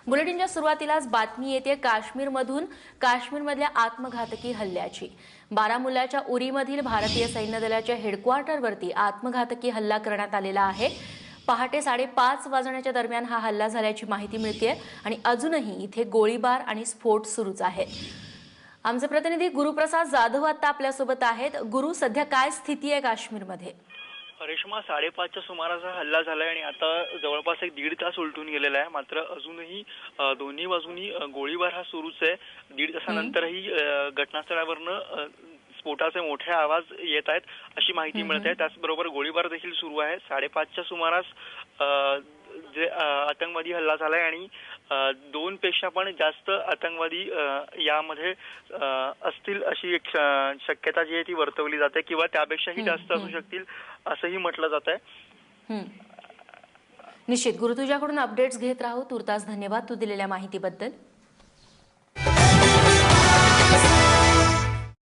बुलेटिनच्या सुरुवातीलाच बातमी येते काश्मीरमधल्या आत्मघातकी हल्ल्याची। बारामुल्लाच्या उरीमधील भारतीय सैन्य दलाच्या हेडक्वार्टरवरती आत्मघातकी हल्ला करण्यात आलेला आहे। पहाटे 5:30 वाजण्याच्या दरम्यान हा हल्ला झाल्याची माहिती मिळते आणि अजूनही इथे गोळीबार आणि स्फोट सुरूच आहे। आमचे प्रतिनिधी गुरुप्रसाद जाधव आता आपल्यासोबत आहेत। गुरु, सध्या काय स्थिती आहे काश्मीरमध्ये? रेश्मा, 5:30च्या सुमारास हल्ला झालाय आणि आता जवळपास 1.5 तास उलटून गेलेला आहे। मात्र अजूनही दोन्ही बाजूनी गोळीबार हा सुरूच आहे। 1.5 तासानंतरही घटनास्थळावरनं स्फोटाचे मोठे आवाज येत आहेत अशी माहिती मिळते। त्याचबरोबर गोळीबार देखील सुरू आहे। 5:30च्या सुमारास जे आतंकवादी हल्ला झालाय आणि 2 पेक्षा पण जास्त आतंकवादी यामध्ये असतील अशी एक शक्यता जी आहे ती वर्तवली जाते, किंवा त्यापेक्षाही जास्त असू शकतील असंही म्हटलं जात आहे। निश्चित गुरु, तुझ्याकडून अपडेट्स घेत राहू। तुर्तास धन्यवाद तू दिलेल्या माहितीबद्दल।